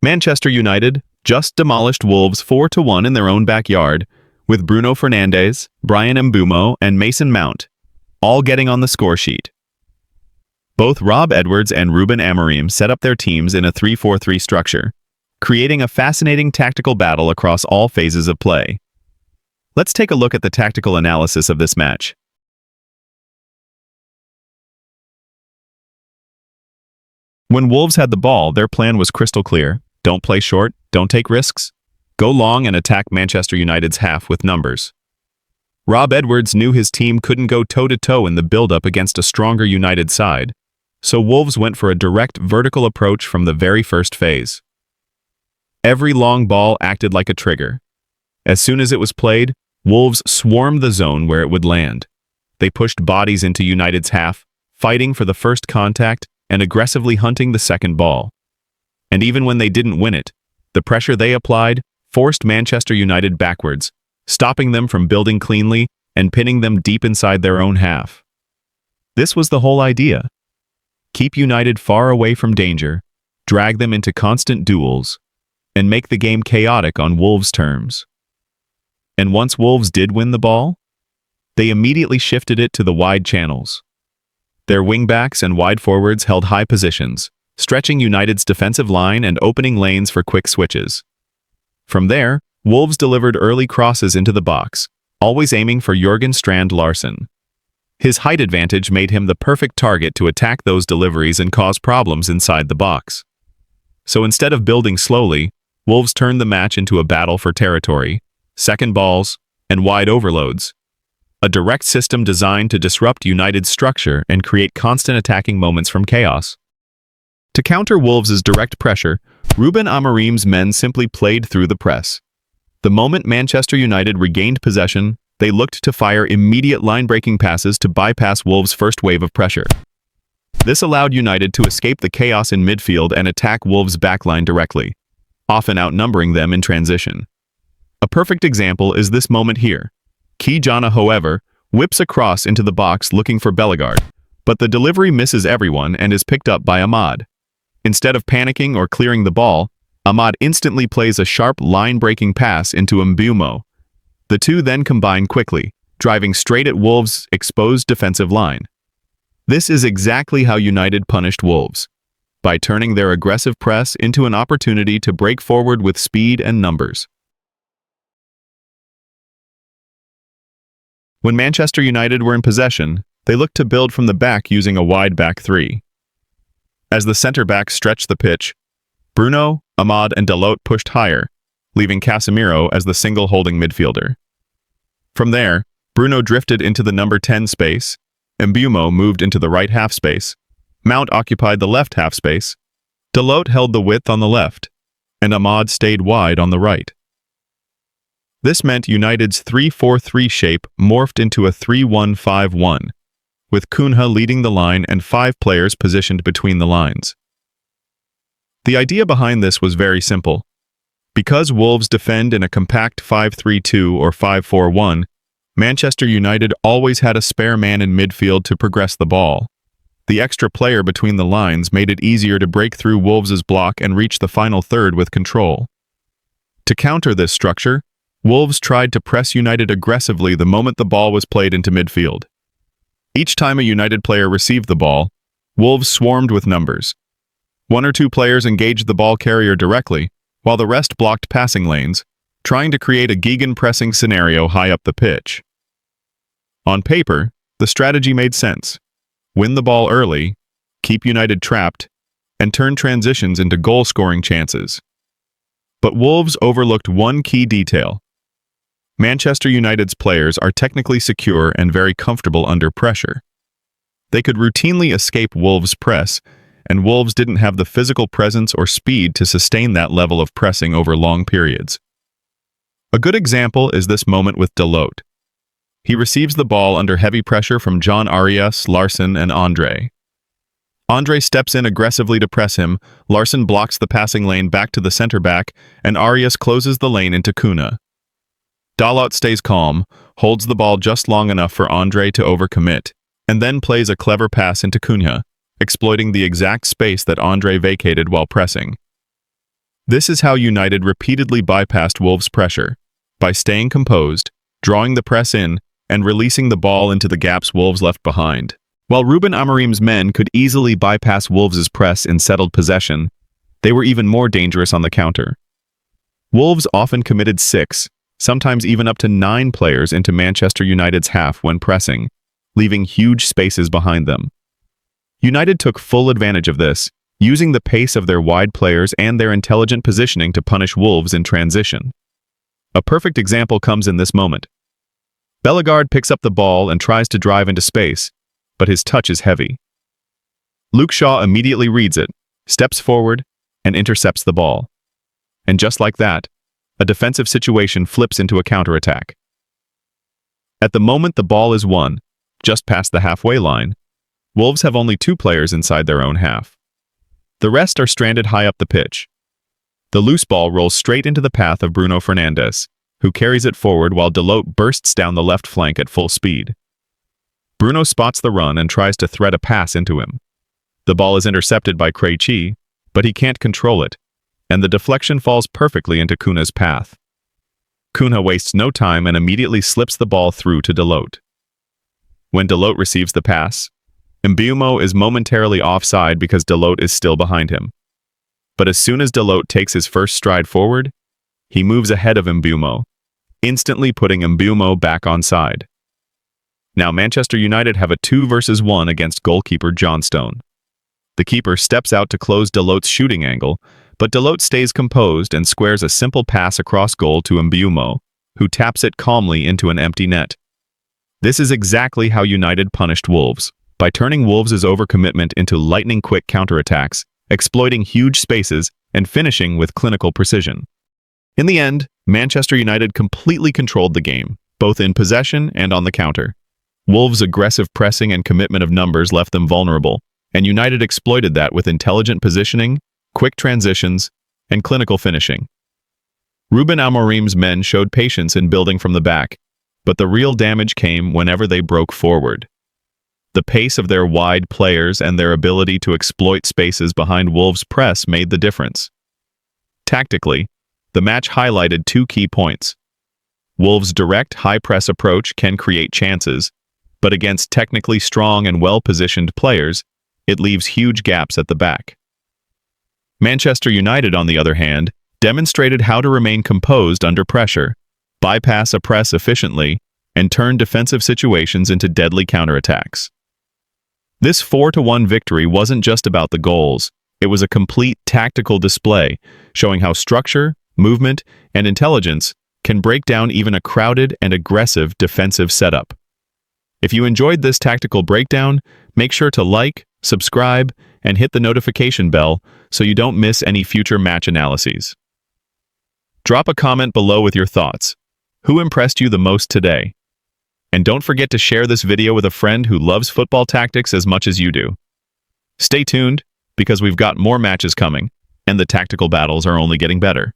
Manchester United just demolished Wolves 4-1 in their own backyard, with Bruno Fernandes, Bryan Mbeumo, and Mason Mount all getting on the score sheet. Both Rob Edwards and Rúben Amorim set up their teams in a 3-4-3 structure, creating a fascinating tactical battle across all phases of play. Let's take a look at the tactical analysis of this match. When Wolves had the ball, their plan was crystal clear. Don't play short, don't take risks. Go long and attack Manchester United's half with numbers. Rob Edwards knew his team couldn't go toe-to-toe in the build-up against a stronger United side, so Wolves went for a direct vertical approach from the very first phase. Every long ball acted like a trigger. As soon as it was played, Wolves swarmed the zone where it would land. They pushed bodies into United's half, fighting for the first contact and aggressively hunting the second ball. And even when they didn't win it, the pressure they applied forced Manchester United backwards, stopping them from building cleanly and pinning them deep inside their own half. This was the whole idea. Keep United far away from danger, drag them into constant duels, and make the game chaotic on Wolves' terms. And once Wolves did win the ball, they immediately shifted it to the wide channels. Their wingbacks and wide forwards held high positions, stretching United's defensive line and opening lanes for quick switches. From there, Wolves delivered early crosses into the box, always aiming for Jurgen Strand Larsen. His height advantage made him the perfect target to attack those deliveries and cause problems inside the box. So instead of building slowly, Wolves turned the match into a battle for territory, second balls, and wide overloads. A direct system designed to disrupt United's structure and create constant attacking moments from chaos. To counter Wolves' direct pressure, Rúben Amorim's men simply played through the press. The moment Manchester United regained possession, they looked to fire immediate line-breaking passes to bypass Wolves' first wave of pressure. This allowed United to escape the chaos in midfield and attack Wolves' backline directly, often outnumbering them in transition. A perfect example is this moment here. Cunha, however, whips a cross into the box looking for Bellegarde, but the delivery misses everyone and is picked up by Amad. Instead of panicking or clearing the ball, Amad instantly plays a sharp line-breaking pass into Mbeumo. The two then combine quickly, driving straight at Wolves' exposed defensive line. This is exactly how United punished Wolves, by turning their aggressive press into an opportunity to break forward with speed and numbers. When Manchester United were in possession, they looked to build from the back using a wide back three. As the centre-backs stretched the pitch, Bruno, Amad, and Dalot pushed higher, leaving Casemiro as the single holding midfielder. From there, Bruno drifted into the number 10 space, Mbeumo moved into the right half space, Mount occupied the left half space, Dalot held the width on the left, and Amad stayed wide on the right. This meant United's 3-4-3 shape morphed into a 3-1-5-1, with Cunha leading the line and 5 players positioned between the lines. The idea behind this was very simple. Because Wolves defend in a compact 5-3-2 or 5-4-1, Manchester United always had a spare man in midfield to progress the ball. The extra player between the lines made it easier to break through Wolves' block and reach the final third with control. To counter this structure, Wolves tried to press United aggressively the moment the ball was played into midfield. Each time a United player received the ball, Wolves swarmed with numbers. 1 or 2 players engaged the ball carrier directly, while the rest blocked passing lanes, trying to create a gegenpressing scenario high up the pitch. On paper, the strategy made sense. Win the ball early, keep United trapped, and turn transitions into goal-scoring chances. But Wolves overlooked one key detail. Manchester United's players are technically secure and very comfortable under pressure. They could routinely escape Wolves' press, and Wolves didn't have the physical presence or speed to sustain that level of pressing over long periods. A good example is this moment with Dalot. He receives the ball under heavy pressure from John Arias, Larsen, and Andre. Andre steps in aggressively to press him, Larsen blocks the passing lane back to the center-back, and Arias closes the lane into Cunha. Dalot stays calm, holds the ball just long enough for Andre to overcommit, and then plays a clever pass into Cunha, exploiting the exact space that Andre vacated while pressing. This is how United repeatedly bypassed Wolves' pressure, by staying composed, drawing the press in, and releasing the ball into the gaps Wolves left behind. While Rúben Amorim's men could easily bypass Wolves' press in settled possession, they were even more dangerous on the counter. Wolves often committed 6, sometimes even up to 9 players into Manchester United's half when pressing, leaving huge spaces behind them. United took full advantage of this, using the pace of their wide players and their intelligent positioning to punish Wolves in transition. A perfect example comes in this moment. Bellegarde picks up the ball and tries to drive into space, but his touch is heavy. Luke Shaw immediately reads it, steps forward, and intercepts the ball. And just like that, a defensive situation flips into a counterattack. At the moment the ball is won, just past the halfway line, Wolves have only 2 players inside their own half. The rest are stranded high up the pitch. The loose ball rolls straight into the path of Bruno Fernandes, who carries it forward while Dalot bursts down the left flank at full speed. Bruno spots the run and tries to thread a pass into him. The ball is intercepted by Cunha, but he can't control it, and the deflection falls perfectly into Cunha's path. Cunha wastes no time and immediately slips the ball through to Dalot. When Dalot receives the pass, Mbeumo is momentarily offside because Dalot is still behind him. But as soon as Dalot takes his first stride forward, he moves ahead of Mbeumo, instantly putting Mbeumo back onside. Now Manchester United have a 2 versus 1 against goalkeeper Johnstone. The keeper steps out to close Dalot's shooting angle, but Dalot stays composed and squares a simple pass across goal to Mbeumo, who taps it calmly into an empty net. This is exactly how United punished Wolves, by turning Wolves' overcommitment into lightning-quick counterattacks, exploiting huge spaces, and finishing with clinical precision. In the end, Manchester United completely controlled the game, both in possession and on the counter. Wolves' aggressive pressing and commitment of numbers left them vulnerable, and United exploited that with intelligent positioning, quick transitions, and clinical finishing. Rúben Amorim's men showed patience in building from the back, but the real damage came whenever they broke forward. The pace of their wide players and their ability to exploit spaces behind Wolves' press made the difference. Tactically, the match highlighted 2 key points. Wolves' direct high-press approach can create chances, but against technically strong and well-positioned players, it leaves huge gaps at the back. Manchester United, on the other hand, demonstrated how to remain composed under pressure, bypass a press efficiently, and turn defensive situations into deadly counterattacks. This 4-1 victory wasn't just about the goals, it was a complete tactical display, showing how structure, movement, and intelligence can break down even a crowded and aggressive defensive setup. If you enjoyed this tactical breakdown, make sure to like, subscribe, and hit the notification bell so you don't miss any future match analyses. Drop a comment below with your thoughts. Who impressed you the most today? And don't forget to share this video with a friend who loves football tactics as much as you do. Stay tuned, because we've got more matches coming, and the tactical battles are only getting better.